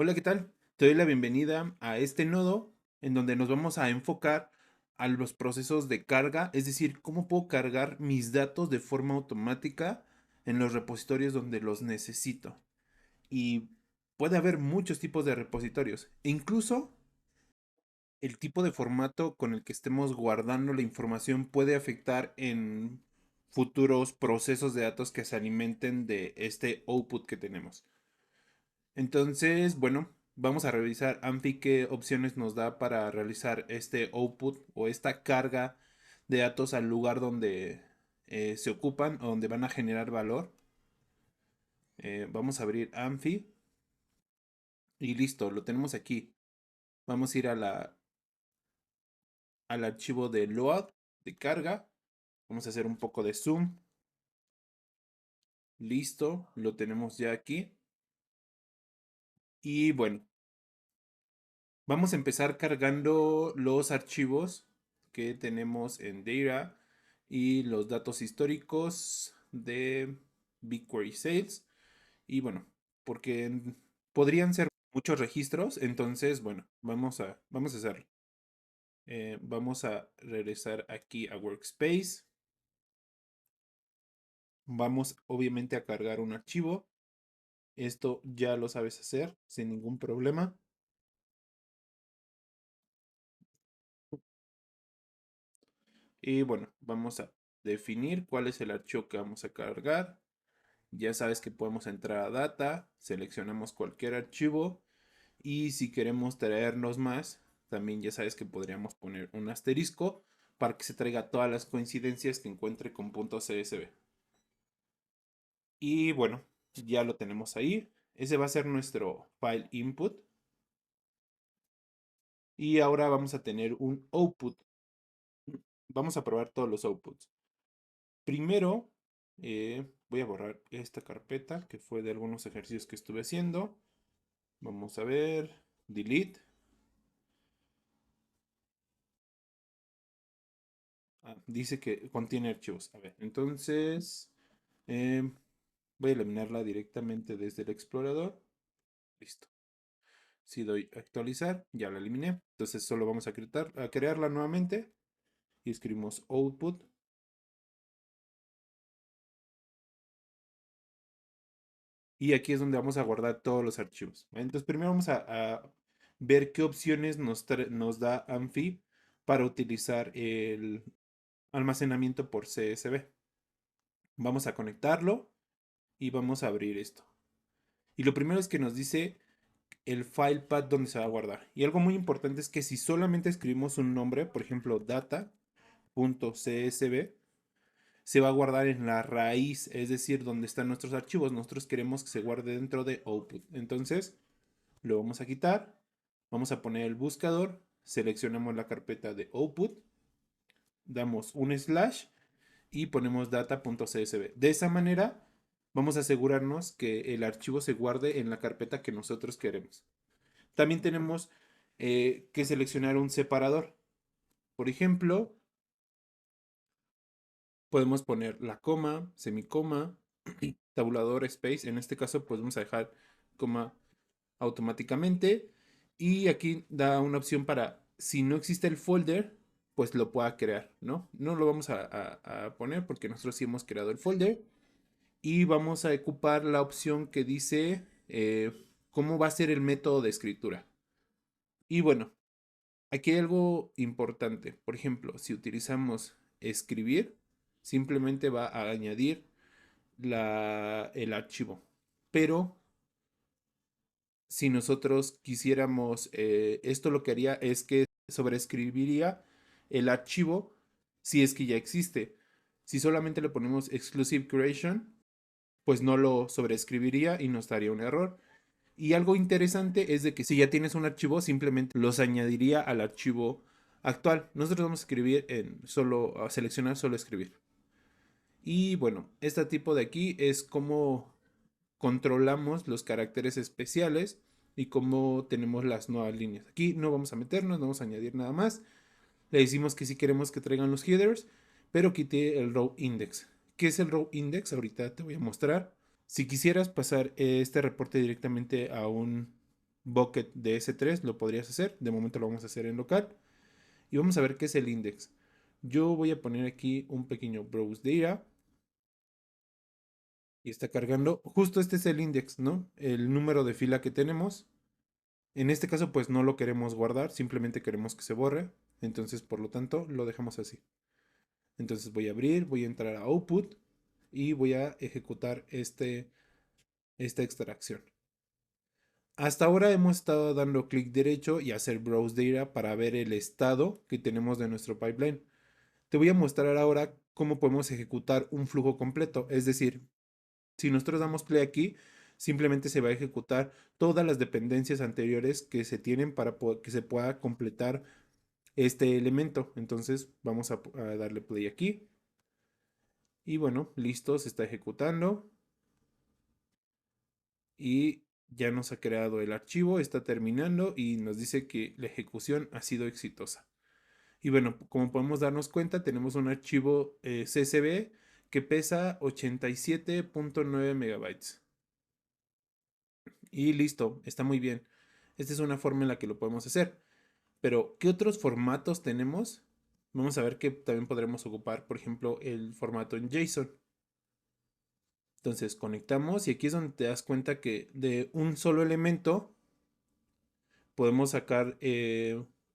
Hola, ¿qué tal? Te doy la bienvenida a este nodo en donde nos vamos a enfocar a los procesos de carga, es decir, cómo puedo cargar mis datos de forma automática en los repositorios donde los necesito. Y puede haber muchos tipos de repositorios, e incluso el tipo de formato con el que estemos guardando la información puede afectar en futuros procesos de datos que se alimenten de este output que tenemos. Entonces, bueno, vamos a revisar Amphi qué opciones nos da para realizar este output o esta carga de datos al lugar donde se ocupan o donde van a generar valor. Vamos a abrir Amphi y listo, lo tenemos aquí. Vamos a ir a al archivo de load, de carga. Vamos a hacer un poco de zoom. Listo, lo tenemos ya aquí. Y bueno, vamos a empezar cargando los archivos que tenemos en Data y los datos históricos de BigQuery Sales. Y bueno, porque podrían ser muchos registros, entonces, bueno, vamos a hacerlo. Vamos a regresar aquí a Workspace. Vamos obviamente a cargar un archivo. Esto ya lo sabes hacer sin ningún problema. Y bueno, vamos a definir cuál es el archivo que vamos a cargar. Ya sabes que podemos entrar a Data, seleccionamos cualquier archivo y si queremos traernos más, también ya sabes que podríamos poner un asterisco para que se traiga todas las coincidencias que encuentre con .csv. Y bueno, ya lo tenemos ahí. Ese va a ser nuestro file input. Y ahora vamos a tener un output. Vamos a probar todos los outputs. Primero, voy a borrar esta carpeta que fue de algunos ejercicios que estuve haciendo. Vamos a ver, delete. Dice que contiene archivos. A ver, entonces em, voy a eliminarla directamente desde el explorador. Listo. Si doy a actualizar, ya la eliminé. Entonces solo vamos a crearla nuevamente y escribimos output. Y aquí es donde vamos a guardar todos los archivos. Entonces primero vamos a ver qué opciones nos da Amphi para utilizar el almacenamiento por CSV. Vamos a conectarlo y vamos a abrir esto. Y lo primero es que nos dice el file path donde se va a guardar. Y algo muy importante es que si solamente escribimos un nombre, por ejemplo, data.csv, se va a guardar en la raíz, es decir, donde están nuestros archivos. Nosotros queremos que se guarde dentro de output. Entonces, lo vamos a quitar, vamos a poner el buscador, seleccionamos la carpeta de output, damos un slash y ponemos data.csv. De esa manera, vamos a asegurarnos que el archivo se guarde en la carpeta que nosotros queremos. También tenemos que seleccionar un separador. Por ejemplo, podemos poner la coma, semicoma, tabulador space. En este caso, pues vamos a dejar coma automáticamente. Y aquí da una opción para, si no existe el folder, pues lo pueda crear, ¿no? No lo vamos a poner porque nosotros sí hemos creado el folder. Y vamos a ocupar la opción que dice cómo va a ser el método de escritura. Y bueno, aquí hay algo importante. Por ejemplo, si utilizamos escribir, simplemente va a añadir el archivo. Pero si nosotros quisiéramos, esto lo que haría es que sobreescribiría el archivo si es que ya existe. Si solamente le ponemos exclusive creation, pues no lo sobreescribiría y nos daría un error. Y algo interesante es de que si ya tienes un archivo, simplemente los añadiría al archivo actual. Nosotros vamos a escribir a seleccionar solo escribir. Y bueno, este tipo de aquí es como controlamos los caracteres especiales y cómo tenemos las nuevas líneas. Aquí no vamos a meternos, no vamos a añadir nada más. Le decimos que si queremos que traigan los headers, pero quite el row index. ¿Qué es el row index? Ahorita te voy a mostrar. Si quisieras pasar este reporte directamente a un bucket de S3 lo podrías hacer. De momento lo vamos a hacer en local. Y vamos a ver qué es el index. Yo voy a poner aquí un pequeño browse data. Y está cargando. Justo este es el index, ¿no? El número de fila que tenemos. En este caso, pues no lo queremos guardar, simplemente queremos que se borre. Entonces, por lo tanto, lo dejamos así. Entonces voy a abrir, voy a entrar a output y voy a ejecutar esta extracción. Hasta ahora hemos estado dando clic derecho y hacer browse data para ver el estado que tenemos de nuestro pipeline. Te voy a mostrar ahora cómo podemos ejecutar un flujo completo. Es decir, si nosotros damos play aquí, simplemente se va a ejecutar todas las dependencias anteriores que se tienen para que se pueda completar este elemento. Entonces vamos a darle play aquí. Y bueno, listo, se está ejecutando. Y ya nos ha creado el archivo, está terminando y nos dice que la ejecución ha sido exitosa. Y bueno, como podemos darnos cuenta, tenemos un archivo CSV que pesa 87.9 megabytes. Y listo, está muy bien. Esta es una forma en la que lo podemos hacer. Pero, ¿qué otros formatos tenemos? Vamos a ver que también podremos ocupar, por ejemplo, el formato en JSON. Entonces, conectamos y aquí es donde te das cuenta que de un solo elemento podemos sacar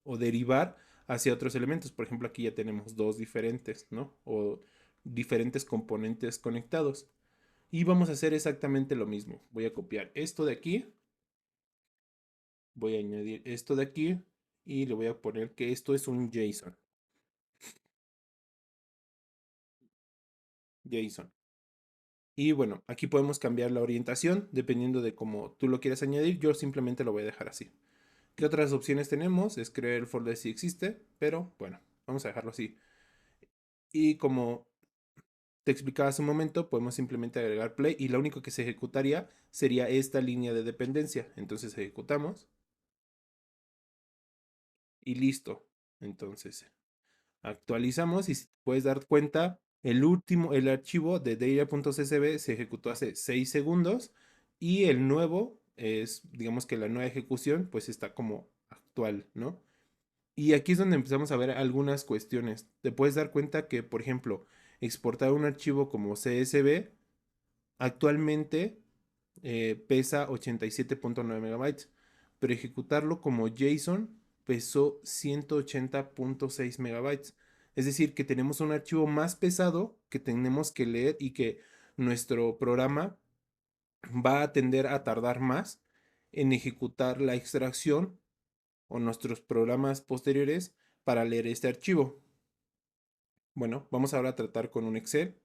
o derivar hacia otros elementos. Por ejemplo, aquí ya tenemos dos diferentes, ¿no? O diferentes componentes conectados. Y vamos a hacer exactamente lo mismo. Voy a copiar esto de aquí. Voy a añadir esto de aquí. Y le voy a poner que esto es un JSON. JSON. Y bueno, aquí podemos cambiar la orientación dependiendo de cómo tú lo quieras añadir. Yo simplemente lo voy a dejar así. ¿Qué otras opciones tenemos? Es crear el folder si existe, pero bueno, vamos a dejarlo así. Y como te explicaba hace un momento, podemos simplemente agregar play y lo único que se ejecutaría sería esta línea de dependencia. Entonces ejecutamos y listo. Entonces actualizamos y si te puedes dar cuenta, el archivo de data.csv se ejecutó hace 6 segundos y el nuevo es, digamos que la nueva ejecución pues está como actual, ¿no? Y aquí es donde empezamos a ver algunas cuestiones. Te puedes dar cuenta que, por ejemplo, exportar un archivo como CSV actualmente pesa 87.9 megabytes, pero ejecutarlo como JSON pesó 180.6 megabytes. Es decir, que tenemos un archivo más pesado que tenemos que leer y que nuestro programa va a tender a tardar más en ejecutar la extracción o nuestros programas posteriores para leer este archivo. Bueno, vamos ahora a tratar con un Excel.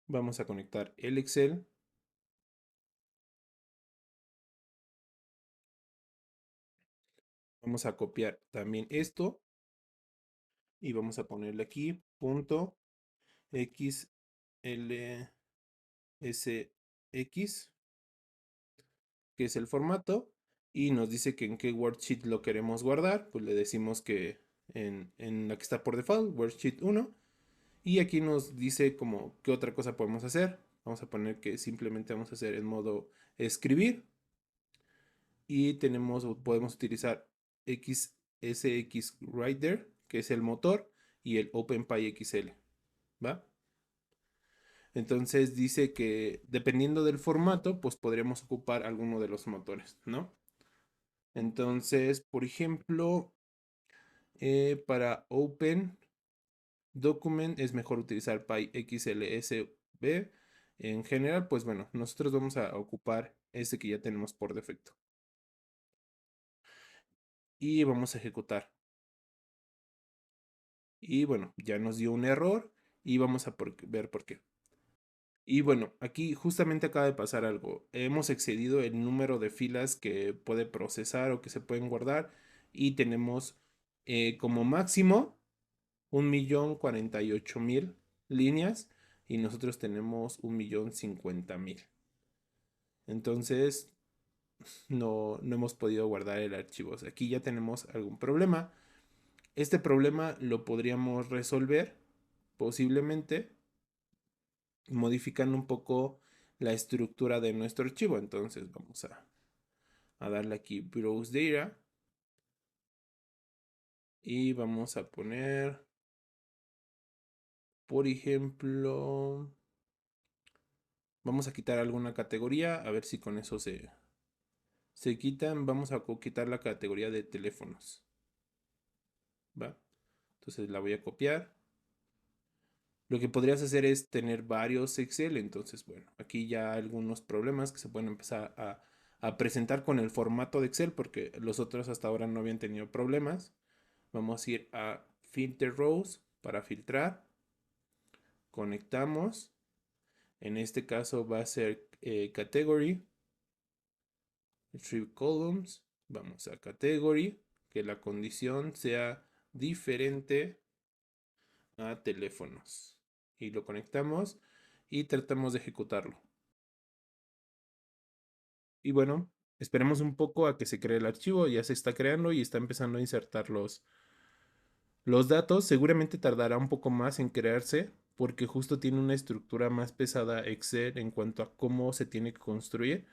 Vamos a conectar el Excel. Vamos a copiar también esto y vamos a ponerle aquí punto XLSX, que es el formato, y nos dice que en qué worksheet lo queremos guardar. Pues le decimos que en la que está por default, worksheet 1. Y aquí nos dice como qué otra cosa podemos hacer. Vamos a poner que simplemente vamos a hacer en modo escribir. Y podemos utilizar XSX Writer, que es el motor, y el OpenPy XL. ¿Va? Entonces dice que dependiendo del formato, pues podríamos ocupar alguno de los motores, ¿no? Entonces, por ejemplo, para Open Document es mejor utilizar PyXLSV. En general, pues bueno, nosotros vamos a ocupar este que ya tenemos por defecto. Y vamos a ejecutar. Y bueno, ya nos dio un error y vamos a ver por qué. Y bueno, aquí justamente acaba de pasar algo. Hemos excedido el número de filas que puede procesar o que se pueden guardar y tenemos como máximo 1.048.000 líneas y nosotros tenemos 1.050.000. Entonces no hemos podido guardar el archivo. Aquí ya tenemos algún problema. Este problema lo podríamos resolver posiblemente modificando un poco la estructura de nuestro archivo. Entonces a darle aquí Browse Data. Y vamos a poner, por ejemplo, vamos a quitar alguna categoría, a ver si con eso se quitan. Vamos a quitar la categoría de teléfonos. ¿Va? Entonces la voy a copiar. Lo que podrías hacer es tener varios Excel. Entonces, bueno, aquí ya algunos problemas que se pueden empezar a presentar con el formato de Excel, porque los otros hasta ahora no habían tenido problemas. Vamos a ir a Filter Rows para filtrar. Conectamos. En este caso va a ser Category. Retrieve Columns. Vamos a Category. Que la condición sea diferente a teléfonos. Y lo conectamos y tratamos de ejecutarlo. Y bueno, esperemos un poco a que se cree el archivo. Ya se está creando y está empezando a insertar los datos. Seguramente tardará un poco más en crearse porque justo tiene una estructura más pesada Excel en cuanto a cómo se tiene que construir.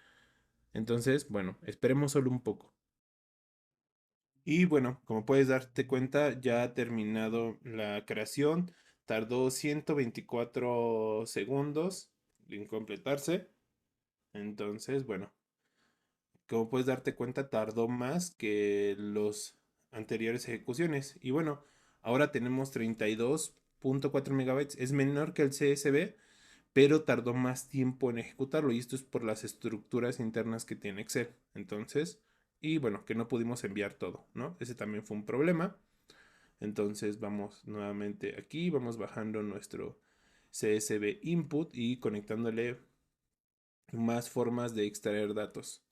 Entonces, bueno, esperemos solo un poco. Y bueno, como puedes darte cuenta, ya ha terminado la creación. Tardó 124 segundos en completarse. Entonces, bueno, como puedes darte cuenta, tardó más que los anteriores ejecuciones. Y bueno, ahora tenemos 32.4 megabytes. Es menor que el CSV, pero tardó más tiempo en ejecutarlo. Y esto es por las estructuras internas que tiene Excel. Entonces, y bueno, que no pudimos enviar todo, ¿no? Ese también fue un problema. Entonces vamos nuevamente aquí, vamos bajando nuestro CSV input y conectándole más formas de extraer datos.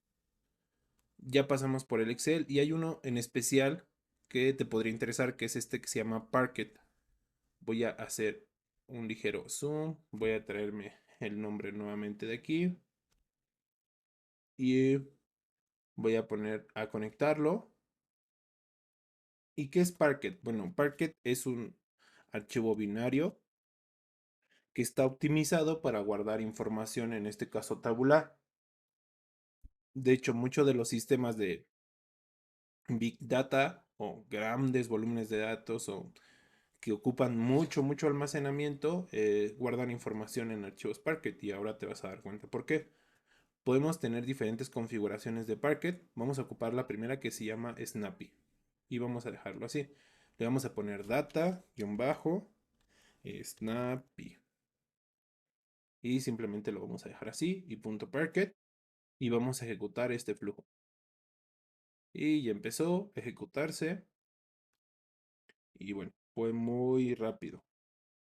Ya pasamos por el Excel y hay uno en especial que te podría interesar, que es este que se llama Parquet. Voy a hacer un ligero zoom, voy a traerme el nombre nuevamente de aquí y voy a poner a conectarlo. ¿Y qué es Parquet? Bueno, Parquet es un archivo binario que está optimizado para guardar información, en este caso tabular. De hecho, muchos de los sistemas de Big Data o grandes volúmenes de datos o que ocupan mucho almacenamiento, guardan información en archivos Parquet y ahora te vas a dar cuenta por qué. Podemos tener diferentes configuraciones de Parquet. Vamos a ocupar la primera que se llama Snappy y vamos a dejarlo así. Le vamos a poner data-snappy y simplemente lo vamos a dejar así y punto Parquet y vamos a ejecutar este flujo. Y ya empezó a ejecutarse y bueno, fue muy rápido.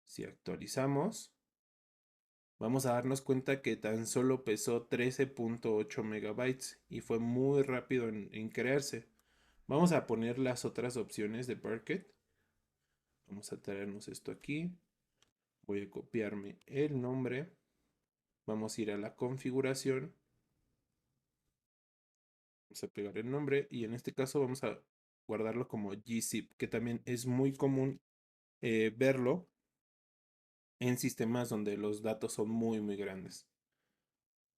Si actualizamos, vamos a darnos cuenta que tan solo pesó 13.8 megabytes y fue muy rápido en crearse. Vamos a poner las otras opciones de Parquet. Vamos a traernos esto aquí. Voy a copiarme el nombre. Vamos a ir a la configuración. Vamos a pegar el nombre y en este caso vamos a guardarlo como gzip, que también es muy común verlo en sistemas donde los datos son muy grandes.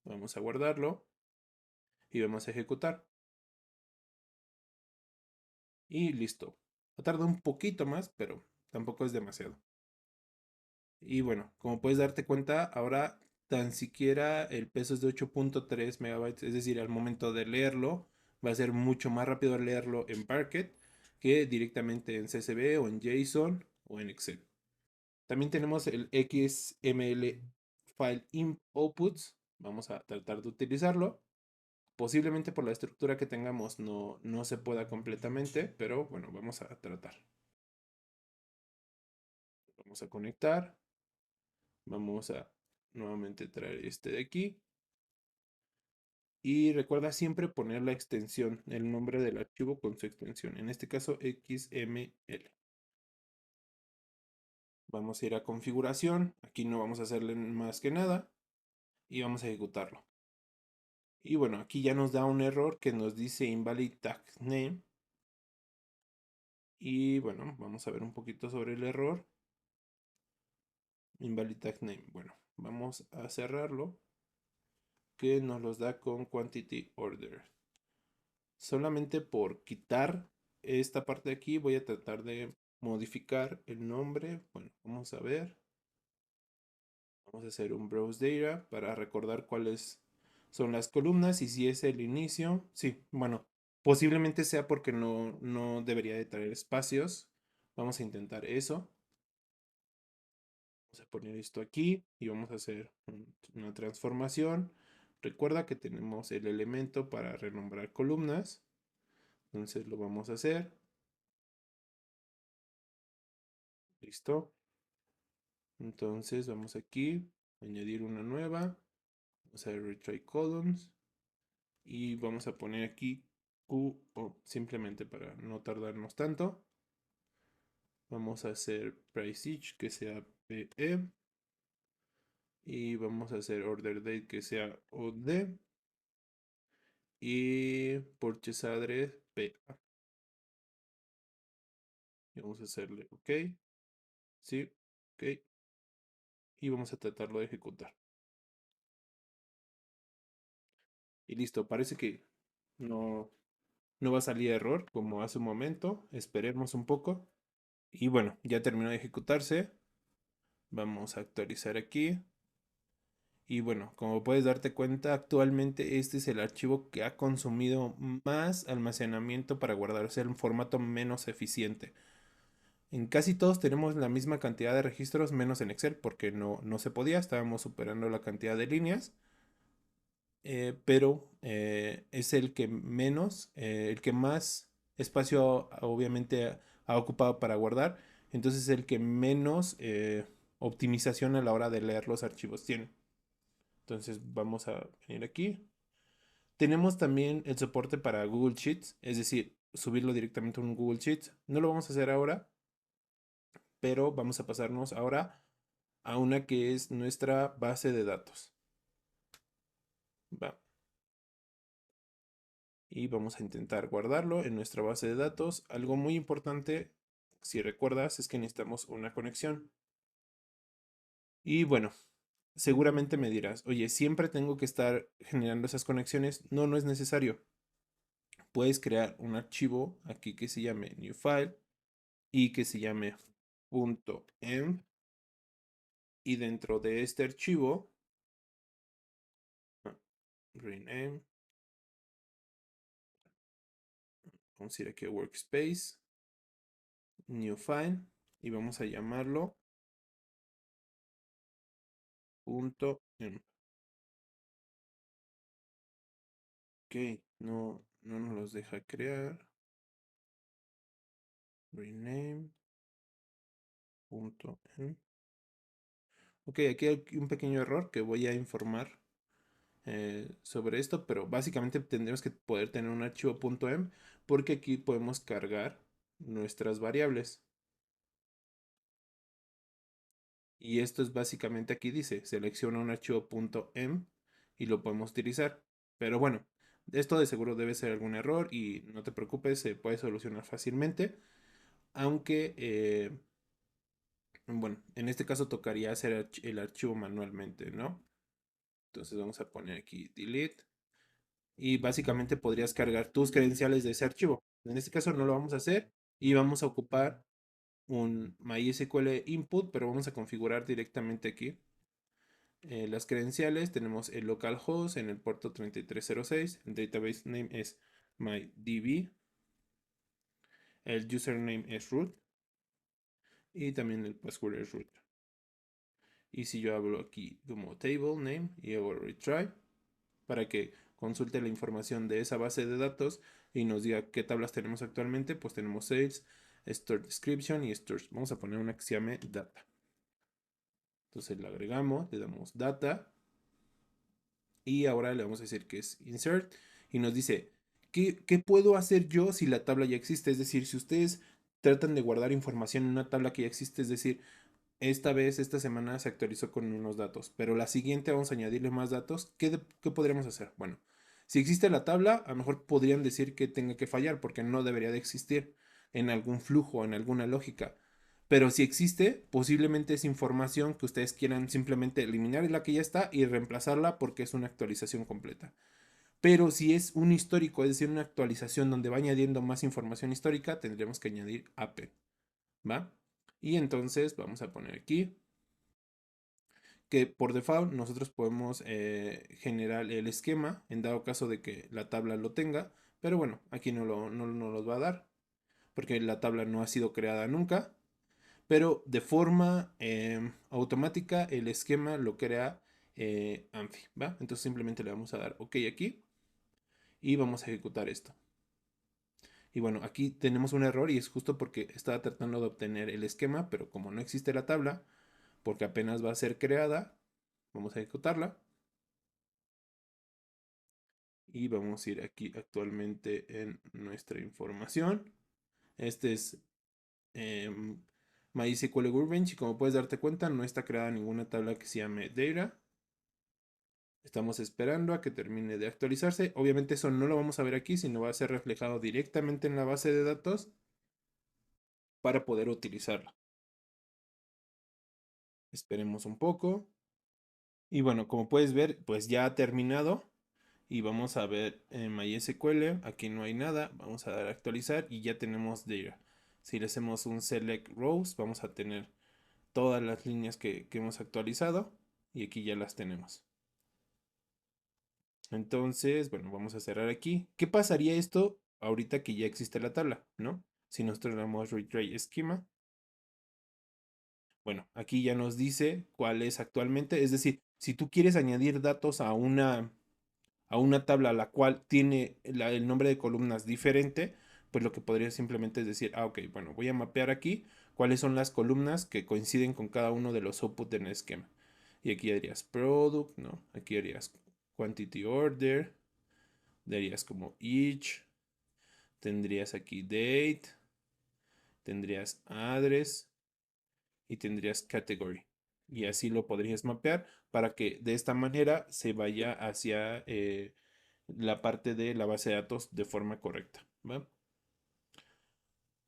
Vamos a guardarlo y vamos a ejecutar. Y listo. Tarda un poquito más, pero tampoco es demasiado. Y bueno, como puedes darte cuenta, ahora tan siquiera el peso es de 8.3 megabytes, es decir, al momento de leerlo, va a ser mucho más rápido leerlo en Parquet que directamente en CSV o en JSON o en Excel. También tenemos el XML File Outputs. Vamos a tratar de utilizarlo. Posiblemente por la estructura que tengamos no se pueda completamente, pero bueno, vamos a tratar. Vamos a conectar. Vamos a nuevamente traer este de aquí. Y recuerda siempre poner la extensión, el nombre del archivo con su extensión. En este caso XML. Vamos a ir a configuración. Aquí no vamos a hacerle más que nada. Y vamos a ejecutarlo. Y bueno, aquí ya nos da un error que nos dice invalid tag name. Y bueno, vamos a ver un poquito sobre el error. Invalid tag name. Bueno, vamos a cerrarlo, que nos los da con quantity order. Solamente por quitar esta parte de aquí voy a tratar de modificar el nombre. Bueno, vamos a ver. Vamos a hacer un browse data para recordar cuáles son las columnas y si es el inicio. Sí, bueno, posiblemente sea porque no debería de traer espacios. Vamos a intentar eso. Vamos a poner esto aquí y vamos a hacer una transformación. Recuerda que tenemos el elemento para renombrar columnas. Entonces lo vamos a hacer. Listo. Entonces vamos aquí, añadir una nueva. Vamos a retry columns. Y vamos a poner aquí Q simplemente para no tardarnos tanto. Vamos a hacer price each que sea PE. Y vamos a hacer order date que sea OD. Y purchase address PA. Y vamos a hacerle OK. Sí, OK. Y vamos a tratarlo de ejecutar. Y listo, parece que no, no va a salir error como hace un momento. Esperemos un poco. Y bueno, ya terminó de ejecutarse. Vamos a actualizar aquí. Y bueno, como puedes darte cuenta, actualmente este es el archivo que ha consumido más almacenamiento para guardarse en formato menos eficiente. En casi todos tenemos la misma cantidad de registros, menos en Excel, porque no se podía, estábamos superando la cantidad de líneas. Pero es el que menos, el que más espacio obviamente ha ocupado para guardar. Entonces es el que menos optimización a la hora de leer los archivos tiene. Entonces vamos a venir aquí. Tenemos también el soporte para Google Sheets, es decir, subirlo directamente a un Google Sheets. No lo vamos a hacer ahora, pero vamos a pasarnos ahora a una que es nuestra base de datos. Va. Y vamos a intentar guardarlo en nuestra base de datos. Algo muy importante, si recuerdas, es que necesitamos una conexión. Y bueno, seguramente me dirás, oye, siempre tengo que estar generando esas conexiones. No, no es necesario. Puedes crear un archivo aquí que se llame new file y que se llame .env, y dentro de este archivo rename, vamos a ir aquí a workspace, new file, y vamos a llamarlo .env. Ok, no nos los deja crear. Rename .env. Ok, aquí hay un pequeño error que voy a informar sobre esto, pero básicamente tendremos que poder tener un archivo .env porque aquí podemos cargar nuestras variables. Y esto es básicamente aquí dice, selecciona un archivo .env y lo podemos utilizar. Pero bueno, esto de seguro debe ser algún error y no te preocupes, se puede solucionar fácilmente. Aunque, bueno, en este caso tocaría hacer el archivo manualmente, ¿no? Entonces vamos a poner aquí delete. Y básicamente podrías cargar tus credenciales de ese archivo. En este caso no lo vamos a hacer y vamos a ocupar un MySQL input, pero vamos a configurar directamente aquí las credenciales. Tenemos el localhost en el puerto 3306, el database name es mydb, el username es root y también el password es root. Y si yo hablo aquí como table name y hago retry para que consulte la información de esa base de datos y nos diga qué tablas tenemos actualmente, pues tenemos sales, store description y store. Vamos a poner una que se llame data. Entonces la agregamos, le damos data y ahora le vamos a decir que es insert y nos dice, ¿qué puedo hacer yo si la tabla ya existe? Es decir, si ustedes tratan de guardar información en una tabla que ya existe, es decir, esta vez, esta semana se actualizó con unos datos, pero la siguiente vamos a añadirle más datos. ¿Qué podríamos hacer? Bueno, si existe la tabla, a lo mejor podrían decir que tenga que fallar porque no debería de existir en algún flujo, en alguna lógica. Pero si existe, posiblemente es información que ustedes quieran simplemente eliminar la que ya está y reemplazarla porque es una actualización completa. Pero si es un histórico, es decir, una actualización donde va añadiendo más información histórica, tendremos que añadir append, ¿va? Y entonces vamos a poner aquí que por default nosotros podemos generar el esquema en dado caso de que la tabla lo tenga, pero bueno, aquí no nos va a dar porque la tabla no ha sido creada nunca, pero de forma automática el esquema lo crea Amphy, ¿va? Entonces simplemente le vamos a dar OK aquí y vamos a ejecutar esto. Y bueno, aquí tenemos un error y es justo porque estaba tratando de obtener el esquema, pero como no existe la tabla, porque apenas va a ser creada, vamos a ejecutarla. Y vamos a ir aquí actualmente en nuestra información. Este es MySQL Workbench y como puedes darte cuenta no está creada ninguna tabla que se llame Data. Estamos esperando a que termine de actualizarse. Obviamente eso no lo vamos a ver aquí, sino va a ser reflejado directamente en la base de datos para poder utilizarlo. Esperemos un poco. Y bueno, como puedes ver, pues ya ha terminado. Y vamos a ver en MySQL, aquí no hay nada, vamos a dar a actualizar y ya tenemos data. Si le hacemos un select rows, vamos a tener todas las líneas que hemos actualizado y aquí ya las tenemos. Entonces, bueno, vamos a cerrar aquí. ¿Qué pasaría esto ahorita que ya existe la tabla, no? Si nosotros le damos retry schema, bueno, aquí ya nos dice cuál es actualmente, es decir, si tú quieres añadir datos a una tabla la cual tiene el nombre de columnas diferente, pues lo que podría simplemente es decir, ok, bueno, voy a mapear aquí cuáles son las columnas que coinciden con cada uno de los outputs en el esquema. Y aquí harías product, ¿no? Aquí harías quantity order, darías como each, tendrías aquí date, tendrías address y tendrías category. Y así lo podrías mapear para que de esta manera se vaya hacia la parte de la base de datos de forma correcta, ¿va?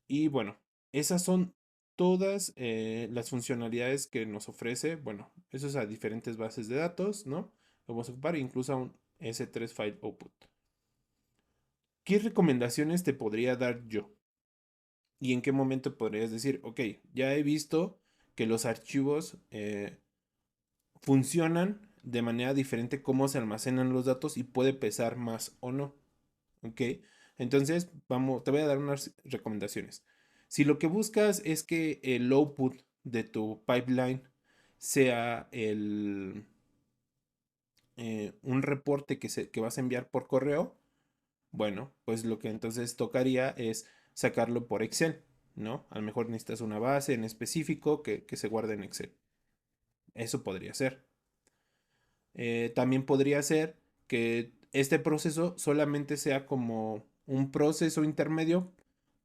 Y bueno, esas son todas las funcionalidades que nos ofrece. Bueno, eso es a diferentes bases de datos, ¿no? Lo vamos a ocupar incluso a un S3 File Output. ¿Qué recomendaciones te podría dar yo? ¿Y en qué momento podrías decir, ok, ya he visto que los archivos funcionan de manera diferente cómo se almacenan los datos y puede pesar más o no? ¿Ok? Entonces, vamos, te voy a dar unas recomendaciones. Si lo que buscas es que el output de tu pipeline sea un reporte que vas a enviar por correo, bueno, pues lo que entonces tocaría es sacarlo por Excel, ¿no? A lo mejor necesitas una base en específico que se guarde en Excel. Eso podría ser. También podría ser que este proceso solamente sea como un proceso intermedio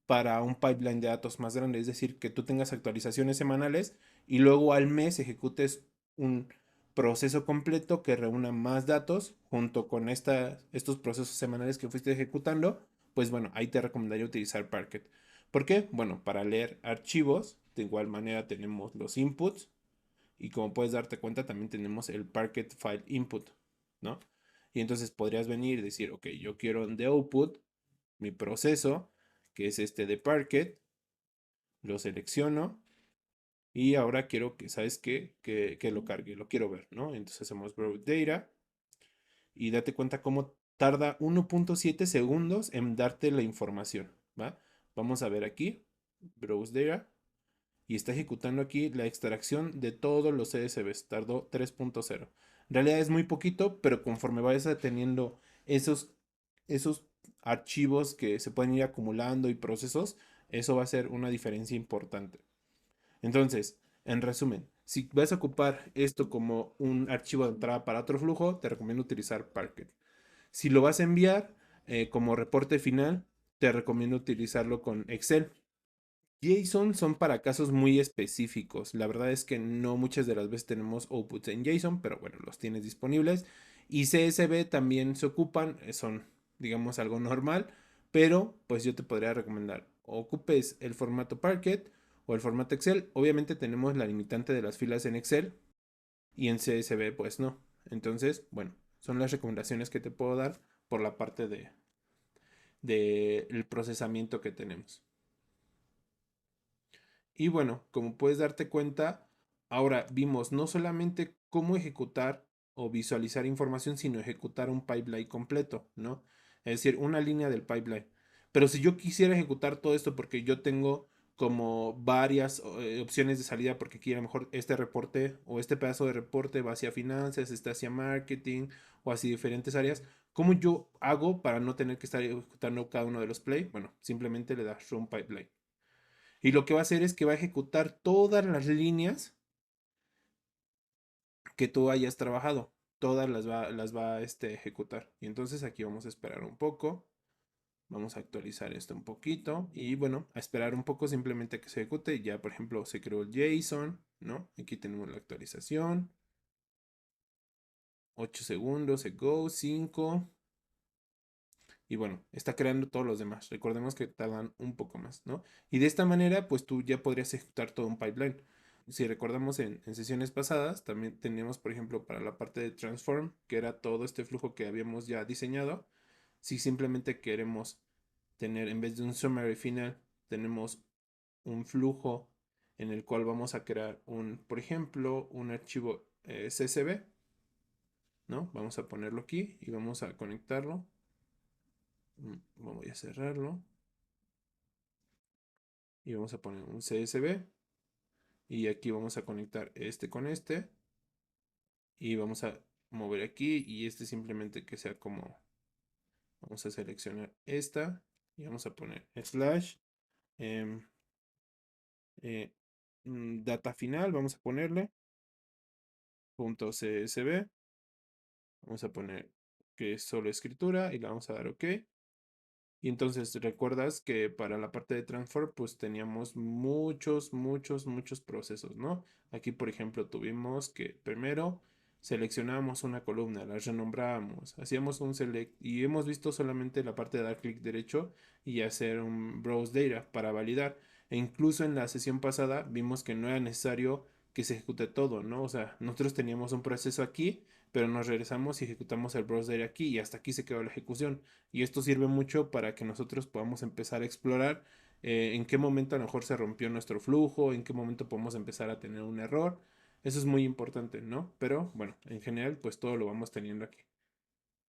para un pipeline de datos más grande, es decir, que tú tengas actualizaciones semanales y luego al mes ejecutes un proceso completo que reúna más datos junto con estos procesos semanales que fuiste ejecutando, pues bueno, ahí te recomendaría utilizar Parquet. ¿Por qué? Bueno, para leer archivos, de igual manera tenemos los inputs y como puedes darte cuenta también tenemos el Parquet File Input, ¿no? Y entonces podrías venir y decir, ok, yo quiero de output mi proceso, que es este de Parquet, lo selecciono y ahora quiero que, ¿sabes qué? Que lo cargue, lo quiero ver, ¿no? Entonces hacemos Browse Data y date cuenta cómo tarda 1.7 segundos en darte la información, ¿va? Vamos a ver aquí, Browse Data, y está ejecutando aquí la extracción de todos los CSVs. Tardó 3.0. En realidad es muy poquito, pero conforme vayas teniendo esos archivos que se pueden ir acumulando y procesos, eso va a ser una diferencia importante. Entonces, en resumen, si vas a ocupar esto como un archivo de entrada para otro flujo, te recomiendo utilizar Parquet. Si lo vas a enviar como reporte final, te recomiendo utilizarlo con Excel. JSON son para casos muy específicos. La verdad es que no muchas de las veces tenemos outputs en JSON, pero bueno, los tienes disponibles. Y CSV también se ocupan, son, digamos, algo normal, pero pues yo te podría recomendar ocupes el formato Parquet o el formato Excel. Obviamente tenemos la limitante de las filas en Excel y en CSV pues no. Entonces, bueno, son las recomendaciones que te puedo dar por la parte de el procesamiento que tenemos. Y bueno, como puedes darte cuenta, ahora vimos no solamente cómo ejecutar o visualizar información, sino ejecutar un pipeline completo, ¿no? Es decir, una línea del pipeline. Pero si yo quisiera ejecutar todo esto porque yo tengo como varias opciones de salida, porque aquí a lo mejor este reporte o este pedazo de reporte va hacia finanzas, está hacia marketing o hacia diferentes áreas, ¿cómo yo hago para no tener que estar ejecutando cada uno de los play? Bueno, simplemente le das run pipeline. Y lo que va a hacer es que va a ejecutar todas las líneas que tú hayas trabajado. Todas las va a ejecutar. Y entonces aquí vamos a esperar un poco. Vamos a actualizar esto un poquito. Y bueno, a esperar un poco simplemente que se ejecute. Ya, por ejemplo, se creó el JSON, ¿no? Aquí tenemos la actualización. 8 segundos, go, 5. Y bueno, está creando todos los demás. Recordemos que tardan un poco más, ¿no? Y de esta manera, pues tú ya podrías ejecutar todo un pipeline. Si recordamos en sesiones pasadas, también teníamos, por ejemplo, para la parte de transform, que era todo este flujo que habíamos ya diseñado. Si simplemente queremos tener, en vez de un summary final, tenemos un flujo en el cual vamos a crear por ejemplo, un archivo CSV, ¿no? Vamos a ponerlo aquí y vamos a conectarlo. Voy a cerrarlo y vamos a poner un CSV y aquí vamos a conectar este con este y vamos a mover aquí y este simplemente que sea como, vamos a seleccionar esta y vamos a poner slash em, eh, data final, vamos a ponerle punto CSV, vamos a poner que es solo escritura y le vamos a dar OK. Y entonces recuerdas que para la parte de transfer pues teníamos muchos procesos, ¿no? Aquí por ejemplo tuvimos que primero seleccionábamos una columna, la renombrábamos, hacíamos un select y hemos visto solamente la parte de dar clic derecho y hacer un browse data para validar. E incluso en la sesión pasada vimos que no era necesario que se ejecute todo, ¿no? O sea, nosotros teníamos un proceso aquí, pero nos regresamos y ejecutamos el browse data aquí y hasta aquí se quedó la ejecución. Y esto sirve mucho para que nosotros podamos empezar a explorar en qué momento a lo mejor se rompió nuestro flujo, en qué momento podemos empezar a tener un error. Eso es muy importante, ¿no? Pero bueno, en general, pues todo lo vamos teniendo aquí.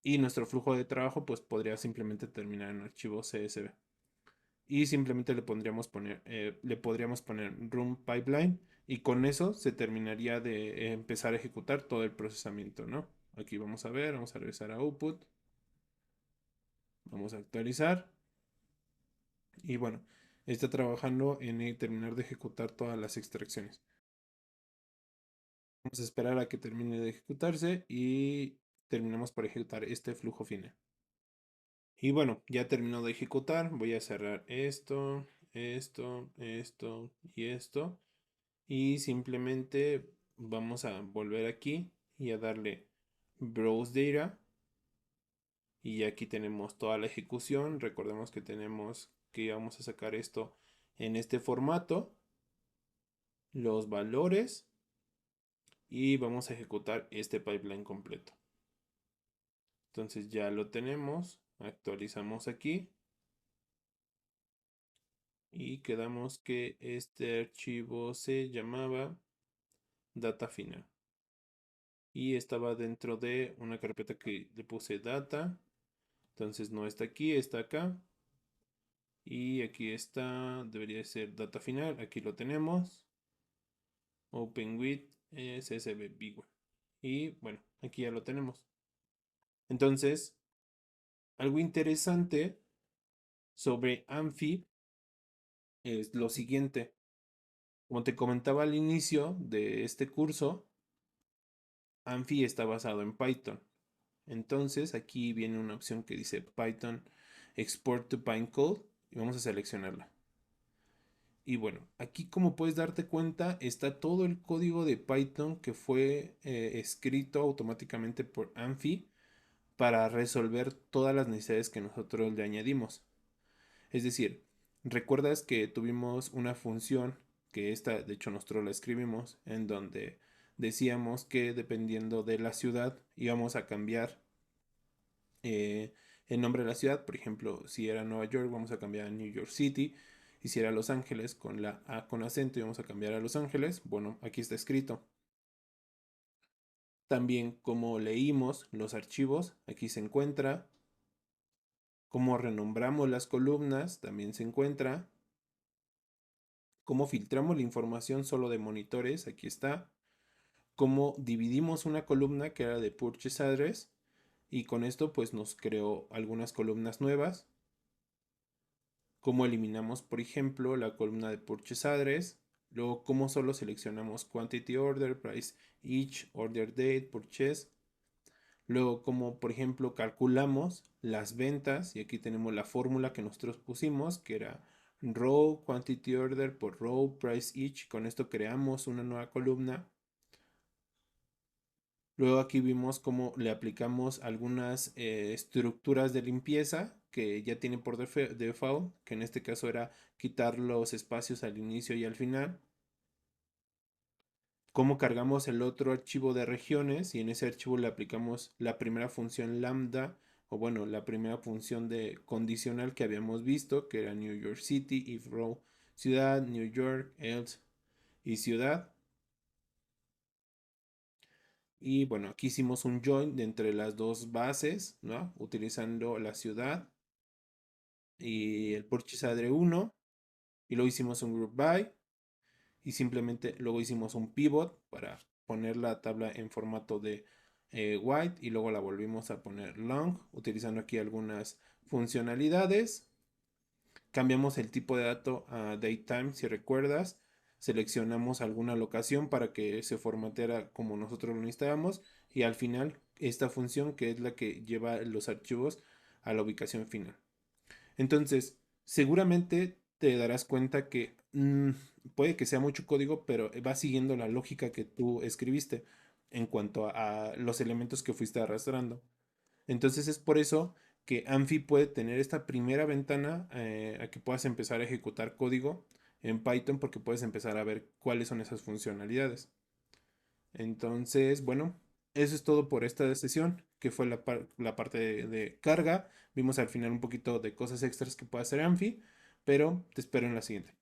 Y nuestro flujo de trabajo, pues podría simplemente terminar en un archivo CSV. Y simplemente le podríamos poner run pipeline y con eso se terminaría de empezar a ejecutar todo el procesamiento, ¿no? Aquí vamos a ver, vamos a regresar a output. Vamos a actualizar. Y bueno, está trabajando en terminar de ejecutar todas las extracciones. Vamos a esperar a que termine de ejecutarse y terminamos por ejecutar este flujo final. Y bueno, ya terminó de ejecutar. Voy a cerrar esto y esto. Y simplemente vamos a volver aquí y a darle Browse Data. Y aquí tenemos toda la ejecución. Recordemos que tenemos que vamos a sacar esto en este formato. Los valores y vamos a ejecutar este pipeline completo. Entonces ya lo tenemos, actualizamos aquí y quedamos que este archivo se llamaba data final y estaba dentro de una carpeta que le puse data. Entonces no está aquí, está acá y aquí está, debería ser data final, aquí lo tenemos. Open with CSV Big One. Y bueno, aquí ya lo tenemos. Entonces, algo interesante sobre Amphi es lo siguiente. Como te comentaba al inicio de este curso, Amphi está basado en Python. Entonces, aquí viene una opción que dice Python Export to Pinecode y vamos a seleccionarla. Y bueno, aquí como puedes darte cuenta está todo el código de Python que fue escrito automáticamente por Amphi para resolver todas las necesidades que nosotros le añadimos. Es decir, recuerdas que tuvimos una función que esta, de hecho, nosotros la escribimos, en donde decíamos que dependiendo de la ciudad íbamos a cambiar el nombre de la ciudad. Por ejemplo, si era Nueva York, vamos a cambiar a New York City. Y si era Los Ángeles con la A con acento y vamos a cambiar a Los Ángeles, bueno, aquí está escrito. También cómo leímos los archivos, aquí se encuentra. Cómo renombramos las columnas, también se encuentra. Cómo filtramos la información solo de monitores, aquí está. Cómo dividimos una columna que era de Purchase Address y con esto pues nos creó algunas columnas nuevas. Cómo eliminamos, por ejemplo, la columna de Purchase Address. Luego, cómo solo seleccionamos Quantity Order, Price Each, Order Date, Purchase. Luego, como por ejemplo calculamos las ventas, y aquí tenemos la fórmula que nosotros pusimos, que era row, quantity order por row, price each. Con esto creamos una nueva columna. Luego aquí vimos cómo le aplicamos algunas estructuras de limpieza que ya tiene por default, que en este caso era quitar los espacios al inicio y al final. Cómo cargamos el otro archivo de regiones y en ese archivo le aplicamos la primera función lambda, o bueno, la primera función de condicional que habíamos visto, que era New York City, if row, ciudad, New York, else y ciudad. Y bueno, aquí hicimos un join de entre las dos bases, ¿no? Utilizando la ciudad y el purchase address 1 y luego hicimos un group by y simplemente luego hicimos un pivot para poner la tabla en formato de white y luego la volvimos a poner long utilizando aquí algunas funcionalidades. Cambiamos el tipo de dato a datetime si recuerdas. Seleccionamos alguna locación para que se formateara como nosotros lo necesitábamos y al final esta función que es la que lleva los archivos a la ubicación final. Entonces, seguramente te darás cuenta que puede que sea mucho código, pero va siguiendo la lógica que tú escribiste en cuanto a los elementos que fuiste arrastrando. Entonces es por eso que Amphi puede tener esta primera ventana a que puedas empezar a ejecutar código en Python porque puedes empezar a ver cuáles son esas funcionalidades. Entonces, bueno, eso es todo por esta sesión, que fue la parte de carga. Vimos al final un poquito de cosas extras que puede hacer Amphi, pero te espero en la siguiente.